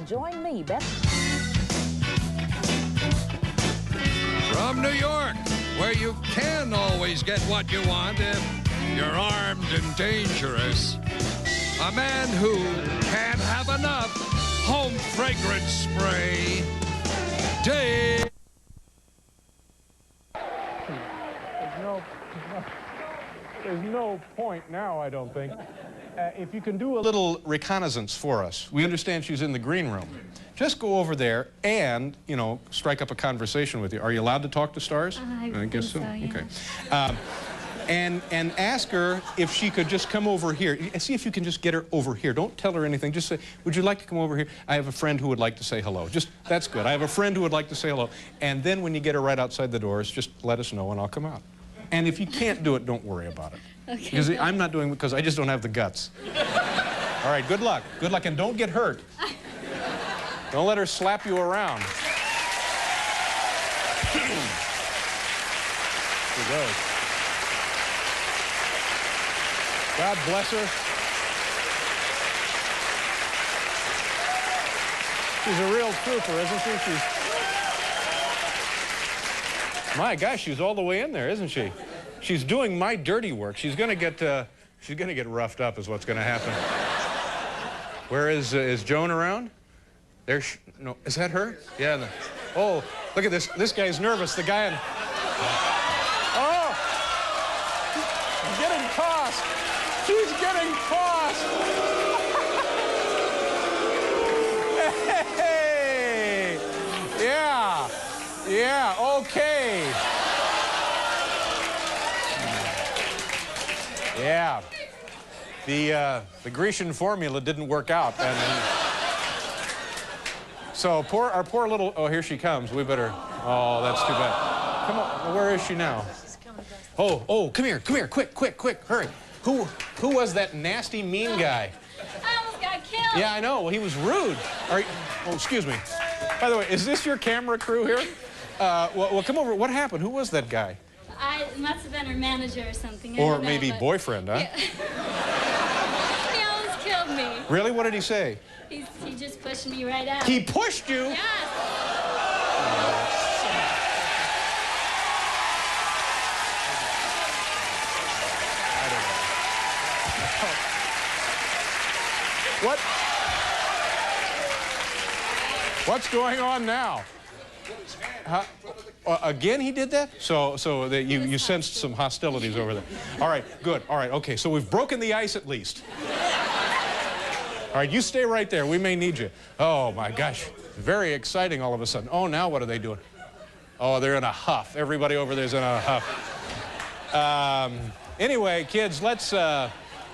join me, Beth. From New York, where you can always get what you want if you're armed and dangerous. A man who can't have enough home fragrance spray. Dave. There's no point now, I don't think. If you can do a little reconnaissance for us. We understand she's in the green room. Just go over there and, you know, strike up a conversation with you. Are you allowed to talk to stars? I guess so, yeah. Okay. And ask her if she could just come over here. See if you can just get her over here. Don't tell her anything. Just say, would you like to come over here? I have a friend who would like to say hello. Just, that's good. I have a friend who would like to say hello. And then when you get her right outside the doors, just let us know and I'll come out. And if you can't do it, don't worry about it. Okay. Because I'm not doing it because I just don't have the guts. All right, good luck. Good luck, and don't get hurt. Don't let her slap you around. Here goes. God bless her. She's a real trooper, isn't she? My gosh, she's all the way in there, isn't she? She's doing my dirty work. She's gonna get roughed up, is what's gonna happen. Where is Joan around? There, no, is that her? Yeah. Oh, look at this. This guy's nervous. The guy in. Oh, she's getting tossed. She's getting tossed. Hey, yeah, yeah, okay. Yeah, the Grecian formula didn't work out, and so our poor little. Oh, here she comes. We better. Oh, that's too bad. Come on, where is she now? Oh, come here, quick, hurry. Who was that nasty, mean guy? I almost got killed. Yeah, I know. Well, he was rude. Oh, excuse me. By the way, is this your camera crew here? Well, come over. What happened? Who was that guy? It must have been her manager or something. Or maybe boyfriend, huh? Yeah. He almost killed me. Really? What did he say? He just pushed me right out. He pushed you? Yes. What's going on now? Again, he did that? So that you sensed some hostilities over there. All right, good. All right, okay. So we've broken the ice at least. All right, you stay right there. We may need you. Oh, my gosh. Very exciting all of a sudden. Oh, now what are they doing? Oh, they're in a huff. Everybody over there's in a huff. Anyway, kids, let's say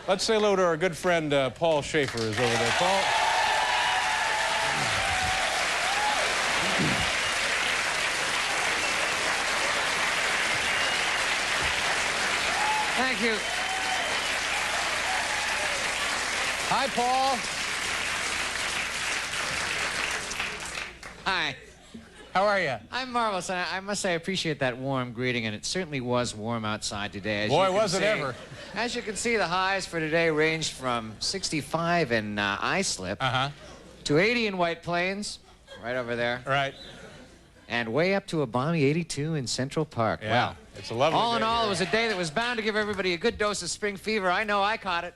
hello to our good friend Paul Schaefer is over there. Paul. Thank you. Hi, Paul. Hi. How are you? I'm marvelous. I must say I appreciate that warm greeting, and it certainly was warm outside today. As Boy, you can was it see. ever. As you can see, the highs for today ranged from 65 in Islip to 80 in White Plains, right over there. Right. And way up to a balmy 82 in Central Park. Yeah. Wow. It's a lovely All in day all, here. it was a day that was bound to give everybody a good dose of spring fever. I know I caught it.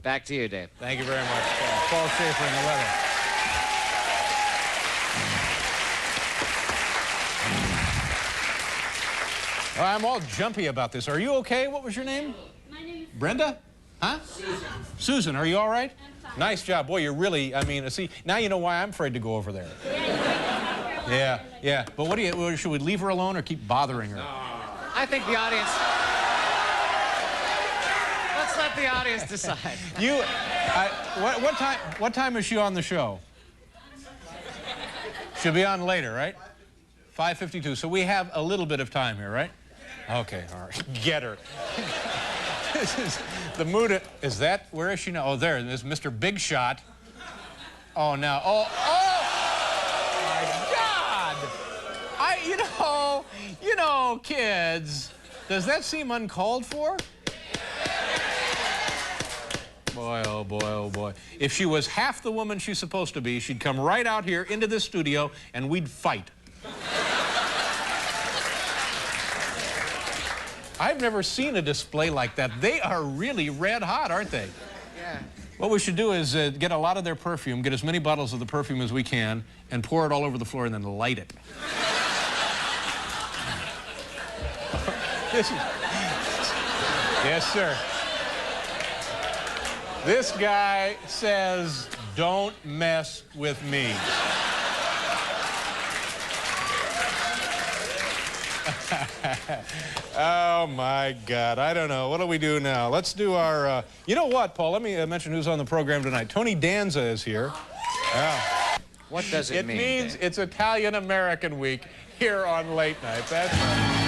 Back to you, Dave. Thank you very much, Paul. Paul Schaefer in the weather. Well, I'm all jumpy about this. Are you okay? What was your name? My name is Brenda? Huh? Susan, are you all right? I'm fine. Nice job. Boy, you're really, I mean, see, now you know why I'm afraid to go over there. Yeah. But what do you, should we leave her alone or keep bothering her? I think the audience... Let's let the audience decide. What time is she on the show? She'll be on later, right? 5:52. So we have a little bit of time here, right? Okay, all right. Get her. This is the mood. Is that, where is she now? Oh, there's Mr. Big Shot. Oh, now, oh my God! You know, kids, does that seem uncalled for? Boy, oh boy, oh boy. If she was half the woman she's supposed to be, she'd come right out here into this studio and we'd fight. I've never seen a display like that. They are really red hot, aren't they? Yeah. What we should do is get a lot of their perfume, get as many bottles of the perfume as we can, and pour it all over the floor and then light it. Yes, sir. This guy says, don't mess with me. Oh, my God. I don't know. What do we do now? Let's do our... you know what, Paul? Let me mention who's on the program tonight. Tony Danza is here. Yeah. What does it mean? It means Dave? It's Italian-American Week here on Late Night. That's right.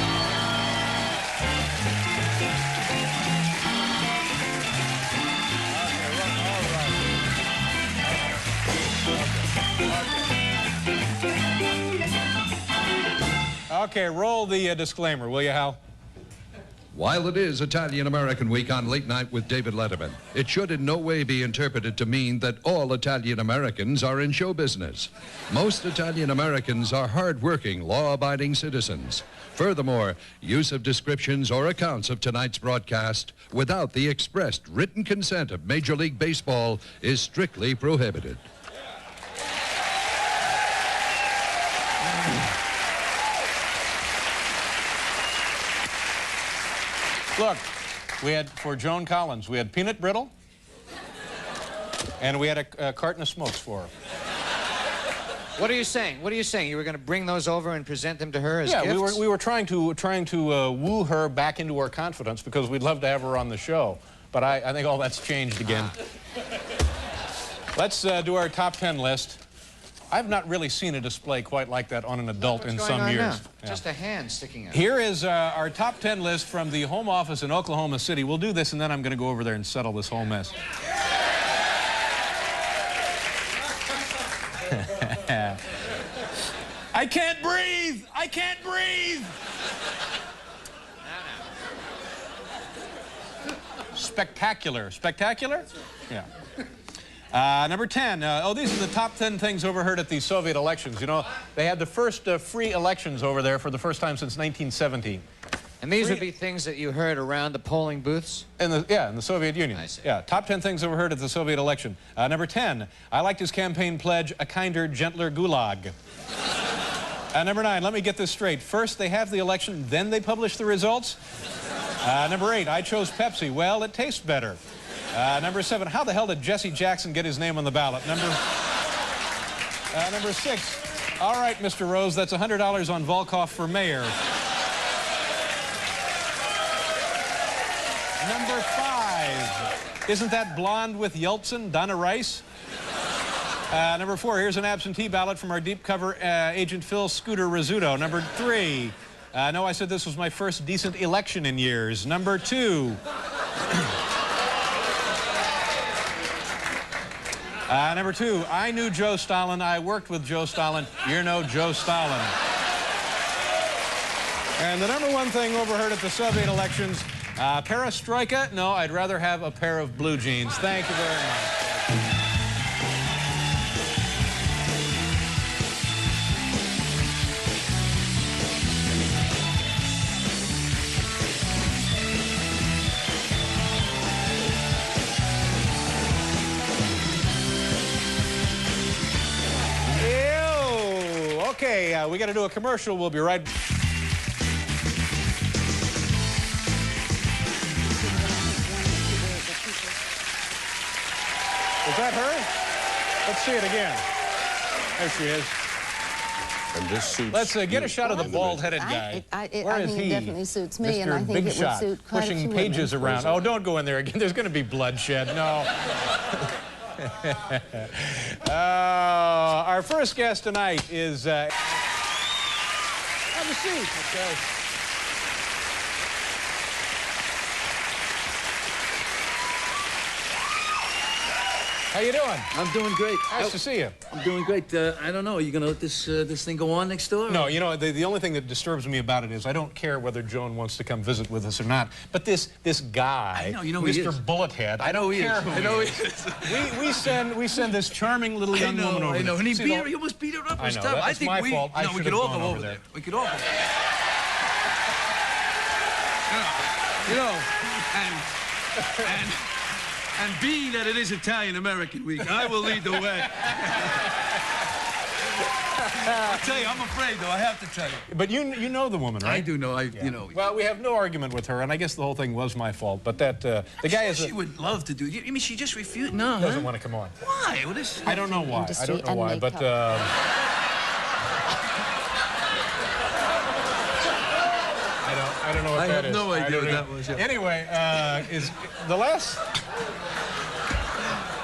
Okay, roll the disclaimer, will you, Hal? While it is Italian-American Week on Late Night with David Letterman, it should in no way be interpreted to mean that all Italian-Americans are in show business. Most Italian-Americans are hard-working, law-abiding citizens. Furthermore, use of descriptions or accounts of tonight's broadcast without the expressed written consent of Major League Baseball is strictly prohibited. Look, we had, for Joan Collins, we had peanut brittle, and we had a carton of smokes for her. What are you saying? What are you saying? You were going to bring those over and present them to her as gifts? Yeah, we were trying to woo her back into her confidence because we'd love to have her on the show. But I think all that's changed again. Let's do our top 10 list. I've not really seen a display quite like that on an adult in some years. Yeah. Just a hand sticking out. Here is our top 10 list from the home office in Oklahoma City. We'll do this, and then I'm going to go over there and settle this whole mess. I can't breathe! I can't breathe! Spectacular. Spectacular? Yeah. Number 10. These are the top 10 things overheard at the Soviet elections. You know, they had the first free elections over there for the first time since 1917. And these would be things that you heard around the polling booths? In the Soviet Union. I see. Yeah, top 10 things overheard at the Soviet election. Number 10. I liked his campaign pledge, a kinder, gentler gulag. Number 9. Let me get this straight. First, they have the election, then they publish the results. Number 8. I chose Pepsi. Well, it tastes better. Number 7, how the hell did Jesse Jackson get his name on the ballot? Number 6, all right, Mr. Rose, that's $100 on Volkov for mayor. Number 5, isn't that blonde with Yeltsin, Donna Rice? Number 4, here's an absentee ballot from our deep cover agent Phil Scooter Rizzuto. Number 3, no, I said this was my first decent election in years. Number 2, number 2, I knew Joe Stalin. I worked with Joe Stalin. You're no Joe Stalin. And the number 1 thing overheard at the Soviet elections, perestroika? No, I'd rather have a pair of blue jeans. Thank you very much. Okay, we got to do a commercial. We'll be right back. Is that her? Let's see it again. There she is. And this suits Let's get a shot of the bald-headed guy. Where is he? It definitely suits me, Mr. and I think Big it Shot, would suit quite pushing a few pages women. around. Oh, don't go in there again. There's going to be bloodshed. No. Our first guest tonight is... have a seat. Okay. How you doing? I'm doing great. Nice to see you. I'm doing great. I don't know. Are you going to let this thing go on next door? No, you know, the only thing that disturbs me about it is I don't care whether Joan wants to come visit with us or not. But this guy, I know, you know who he Mr. is. Bullethead, I don't care who I know he he is. is. We send this charming little young woman over I know. there. And he See, beat her. He almost beat her up I and know. stuff. That's my fault. I we should could have all gone go over over there. there. We could all go. You know, and being that it is Italian American Week, I will lead the way. I'll tell you, I'm afraid though. I have to tell you. But you know the woman, right? I do know. Yeah. You know. Well, we have no argument with her, and I guess the whole thing was my fault. But that the guy is. She would love to do. You mean she just refused? No. Doesn't want to come on. Why? What is? I don't know why. I don't know why, but. I don't know what that is. I have no idea what that was. Yeah. Anyway, is the last.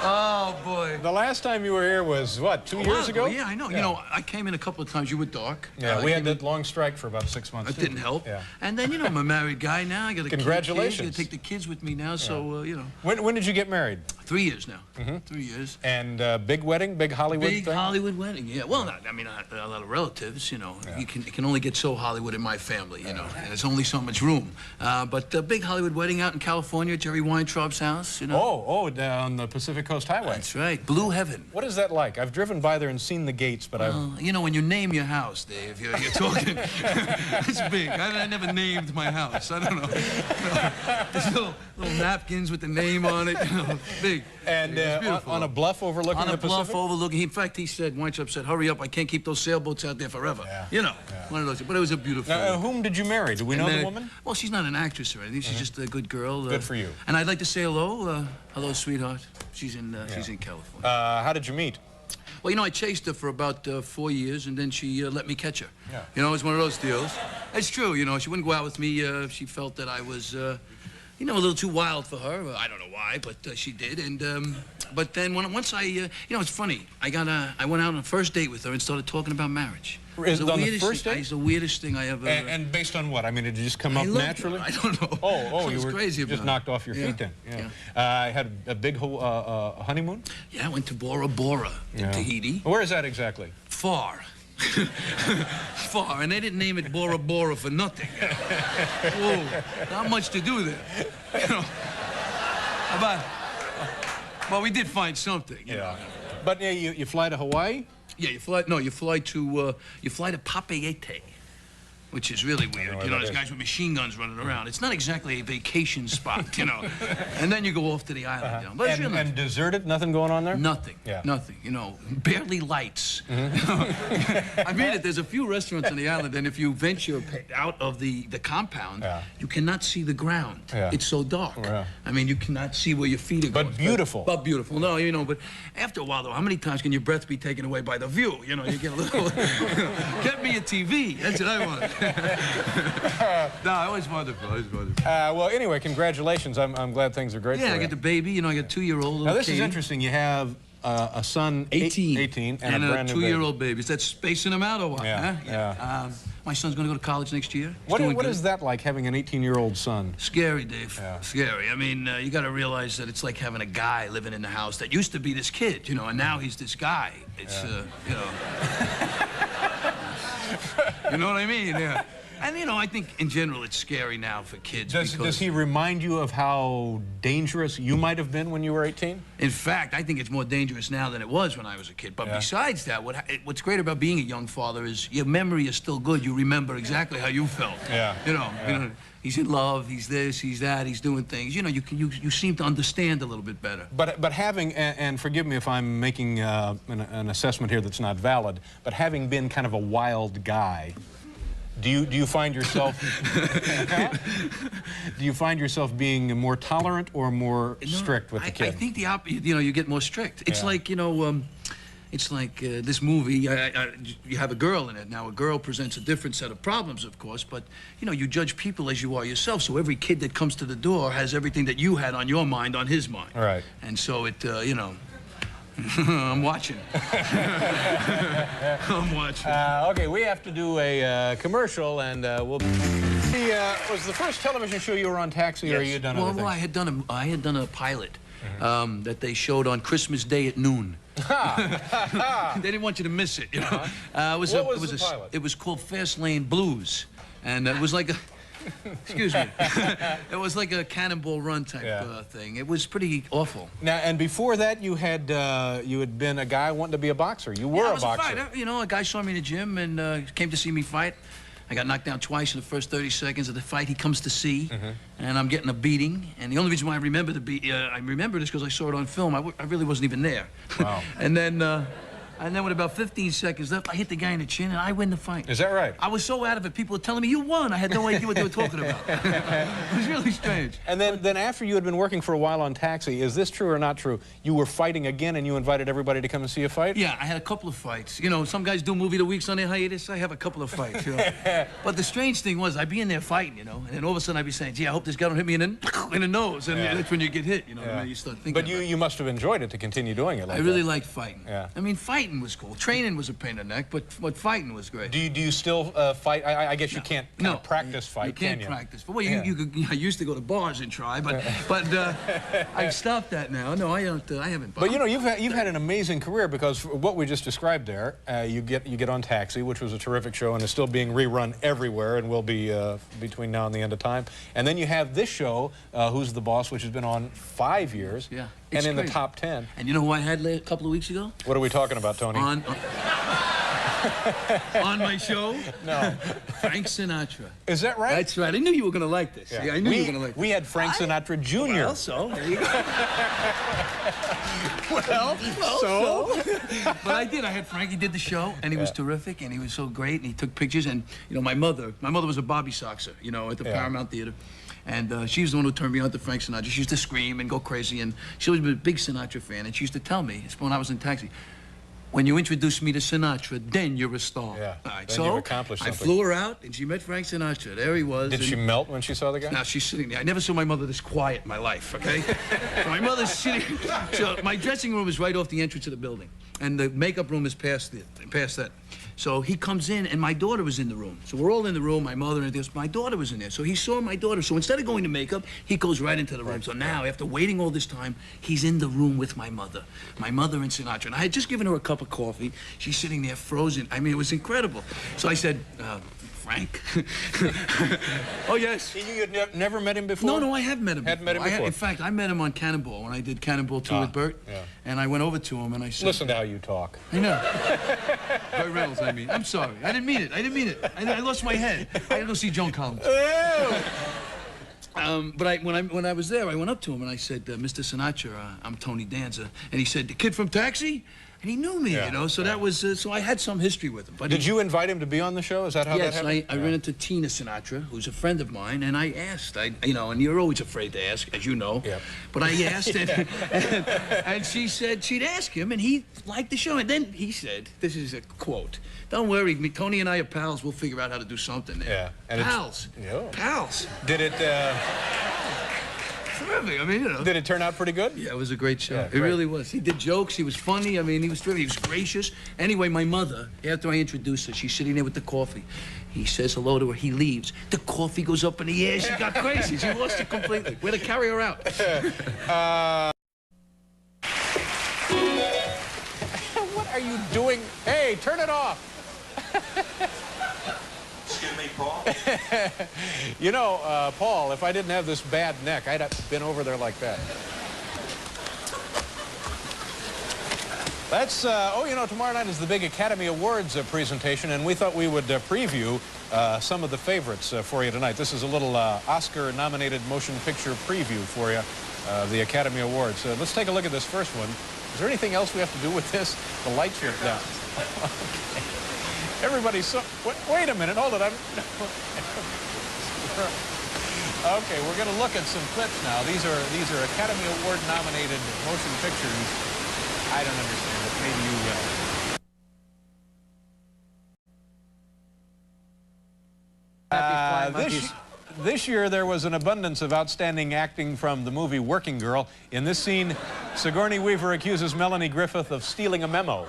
Oh boy. The last time you were here was what? 2 years ago? Yeah, I know. Yeah. You know, I came in a couple of times. You were dark. Yeah, we had that long strike for about 6 months. It didn't help. Yeah. And then, you know, I'm a married guy now. I got a Congratulations. kid. I got to take the kids with me now, so, you know. When did you get married? 3 years now. 3 years. And big wedding, big Hollywood Big thing? Hollywood wedding, yeah. Well, I mean, a lot of relatives, you know. Yeah. You can only get so Hollywood in my family, you know. And there's only so much room. But a big Hollywood wedding out in California, Jerry Weintraub's house, you know. Oh, down the Pacific Coast Highway. That's right. Blue Heaven. What is that like? I've driven by there and seen the gates, but you know, when you name your house, Dave, you're talking. It's big. I never named my house. I don't know. There's little napkins with the name on it. You know, big. And on a bluff overlooking the Pacific? On a bluff overlooking. In fact, he said, Weintraub said, hurry up, I can't keep those sailboats out there forever. Yeah. You know, one of those. But it was a beautiful. Now, whom did you marry? Do we know the woman? Well, she's not an actress or anything. She's just a good girl. Good for you. And I'd like to say hello. Hello, sweetheart. She's in California. How did you meet? Well, you know, I chased her for about 4 years, and then she let me catch her. Yeah. You know, it's one of those deals. It's true, you know. She wouldn't go out with me. She felt that I was, you know, a little too wild for her. I don't know why, but she did. And but then once I, you know, it's funny. I went out on a first date with her and started talking about marriage. Is it on the first date? It's the weirdest thing I ever. And based on what? I mean, did it just come up naturally? I don't know. Oh, you were crazy about just knocked off your feet then. Yeah. I had a big honeymoon. Yeah, I went to Bora Bora in Tahiti. Where is that exactly? Far. Far, and they didn't name it Bora Bora for nothing. Whoa, not much to do there. You know, well, we did find something. You know. But you fly to Hawaii? Yeah, you fly to Papeete, which is really weird. You know, there's guys with machine guns running around. It's not exactly a vacation spot, you know. And then you go off to the island. You know. But and deserted? Nothing going on there? Nothing. Yeah. Nothing. You know, barely lights. I mean, there's a few restaurants on the island, and if you venture out of the compound, you cannot see the ground. It's so dark. I mean, you cannot see where your feet are going. But beautiful. But beautiful. No, you know, but after a while, though, how many times can your breath be taken away by the view? You know, you get a little... Get me a TV. That's what I want. No, it was wonderful. It was wonderful. Well, anyway, congratulations. I'm glad things are great for you. I got the baby. You know, I got a 2-year-old. Now, this is interesting. You have a son, 18, and a brand new 2-year-old baby. Is that spacing them out or what? Yeah, huh? yeah. My son's going to go to college next year. What is that like, having an 18-year-old son? Scary, Dave. Yeah. Scary. I mean, you got to realize that it's like having a guy living in the house that used to be this kid, you know, and now he's this guy. It's, you know. You know what I mean? Yeah. And, you know, I think, in general, it's scary now for kids. Does he remind you of how dangerous you might have been when you were 18? In fact, I think it's more dangerous now than it was when I was a kid. But besides that, what's great about being a young father is your memory is still good. You remember exactly how you felt. Yeah. You know, he's in love, he's this, he's that, he's doing things. You know, you seem to understand a little bit better. But having, and forgive me if I'm making an assessment here that's not valid, but having been kind of a wild guy, do you find yourself being more tolerant or more strict with the kid? I think the opposite. You know, you get more strict. It's like, you know, it's like this movie. You have a girl in it. Now, a girl presents a different set of problems, of course, but you know, you judge people as you are yourself. So every kid that comes to the door has everything that you had on your mind on his mind. Right. And so it, you know. I'm watching. I'm watching. Okay, we have to do a commercial, and we'll. Was the first television show you were on Taxi, or you done other things? Well, I had done a pilot that they showed on Christmas Day at noon. They didn't want you to miss it, you know. It was called Fast Lane Blues, and it was like a... Excuse me. It was like a Cannonball Run type thing. It was pretty awful. Now, and before that, you had been a guy wanting to be a boxer. You were a boxer. A fighter. You know, a guy saw me in the gym and came to see me fight. I got knocked down twice in the first 30 seconds of the fight. He comes to see, and I'm getting a beating. And the only reason why I remember I remember this because I saw it on film. I really wasn't even there. Wow. And then with about 15 seconds left, I hit the guy in the chin, and I win the fight. Is that right? I was so out of it, people were telling me, you won. I had no idea what they were talking about. It was really strange. And then after you had been working for a while on Taxi, is this true or not true? You were fighting again, and you invited everybody to come and see a fight? Yeah, I had a couple of fights. You know, some guys do movie of the weeks on their hiatus. I have a couple of fights, you know. But the strange thing was, I'd be in there fighting, you know, and then all of a sudden I'd be saying, gee, I hope this guy don't hit me in the nose. And that's when you get hit, you know, and then you start thinking But you must have enjoyed it to continue doing it like I really liked fighting. Yeah. I mean, fighting was cool. Training was a pain in the neck, but fighting was great. Do you still fight? I guess you can't practice fight, you can't can you? practice. Well, I used to go to bars and try, but I've stopped that now. No, I don't. I haven't. But you know, you've had an amazing career because what we just described there, you get on Taxi, which was a terrific show and is still being rerun everywhere and will be between now and the end of time. And then you have this show, Who's the Boss, which has been on 5 years. Yeah. And in the top 10. And you know who I had a couple of weeks ago? What are we talking about, Tony? On my show? No. Frank Sinatra. Is that right? That's right. I knew you were going to like this. Yeah, I knew you were going to like this. We had Frank Sinatra Jr. Well, so, there you go. So? But I did. I had Frank. He did the show, and he was terrific, and he was so great, and he took pictures. And, you know, my mother was a Bobby Soxer, you know, at the Paramount Theater. And she was the one who turned me on to Frank Sinatra. She used to scream and go crazy, and she was a big Sinatra fan, and she used to tell me, when I was in Taxi, when you introduce me to Sinatra, then you're a star. Yeah, all right, then so you've accomplished something. I flew her out, and she met Frank Sinatra. There he was. Did she melt when she saw the guy? Now, she's sitting there. I never saw my mother this quiet in my life, okay? So my mother's sitting... So my dressing room is right off the entrance of the building, and the makeup room is past that. So he comes in, and my daughter was in the room. So we're all in the room, my mother and this. My daughter was in there. So he saw my daughter. So instead of going to makeup, he goes right into the room. So now, after waiting all this time, he's in the room with my mother and Sinatra. And I had just given her a cup of coffee. She's sitting there frozen. I mean, it was incredible. So I said, Frank? Oh, yes. You had never met him before? No, I have met him. Hadn't met him before? In fact, I met him on Cannonball when I did Cannonball 2 with Burt. Yeah. And I went over to him and I said... Listen to how you talk. I know. Burt Reynolds, I mean. I'm sorry. I didn't mean it. I lost my head. I gotta go see Joan Collins. But when I was there, I went up to him and I said, Mr. Sinatra, I'm Tony Danza. And he said, the kid from Taxi? And he knew me, you know, so that was, so I had some history with him. But Did you invite him to be on the show? Is that how that happened? Yes, I ran into Tina Sinatra, who's a friend of mine, and I asked, you know, and you're always afraid to ask, as you know. Yeah. But I asked, and she said she'd ask him, and he liked the show. And then he said, this is a quote, don't worry, Tony and I are pals, we'll figure out how to do something there. Yeah. And pals. Pals. Did it... Terrific. I mean, you know. Did it turn out pretty good? Yeah, it was a great show. Yeah, it really was. He did jokes. He was funny. I mean, he was terrific. He was gracious. Anyway, my mother, after I introduced her, she's sitting there with the coffee. He says hello to her. He leaves. The coffee goes up in the air. She got crazy. She lost it completely. We had to carry her out. What are you doing? Hey, turn it off. Excuse me, Paul? You know, Paul, if I didn't have this bad neck, I'd have been over there like that. That's, you know, tomorrow night is the big Academy Awards presentation, and we thought we would preview some of the favorites for you tonight. This is a little Oscar-nominated motion picture preview for you, the Academy Awards. Let's take a look at this first one. Is there anything else we have to do with this? The lights are down. Okay. Everybody's so... Wait a minute, hold it. Okay, we're going to look at some clips now. These are Academy Award nominated motion pictures. I don't understand it. Maybe you will. This year there was an abundance of outstanding acting from the movie Working Girl. In this scene, Sigourney Weaver accuses Melanie Griffith of stealing a memo.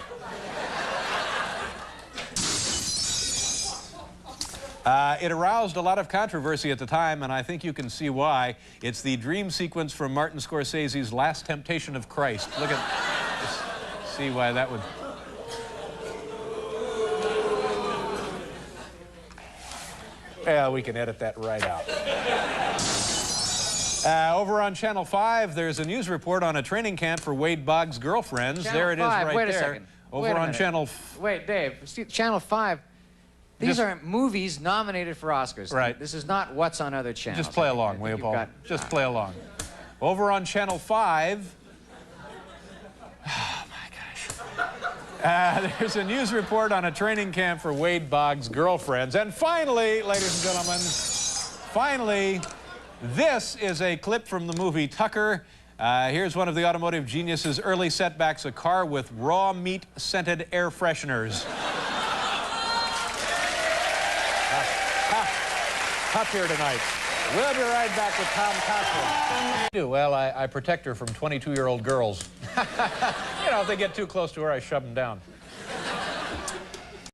It aroused a lot of controversy at the time, and I think you can see why. It's the dream sequence from Martin Scorsese's Last Temptation of Christ. Look at, just see why that would... Yeah, we can edit that right out. Over on Channel 5, there's a news report on a training camp for Wade Boggs' girlfriends. There it is right there. Wait a second. Over on Channel... Wait, Dave. Channel 5, these are movies nominated for Oscars. Right. This is not what's on other channels. Just play along, Leopold. Just play along. Over on Channel 5... Oh, my gosh. There's a news report on a training camp for Wade Boggs' girlfriends. And finally, ladies and gentlemen, finally, this is a clip from the movie Tucker. Here's one of the automotive genius's early setbacks, a car with raw meat-scented air fresheners. Tough here tonight. We'll be right back with Tom Coughlin. Well, I protect her from 22-year-old girls. You know, if they get too close to her, I shove them down.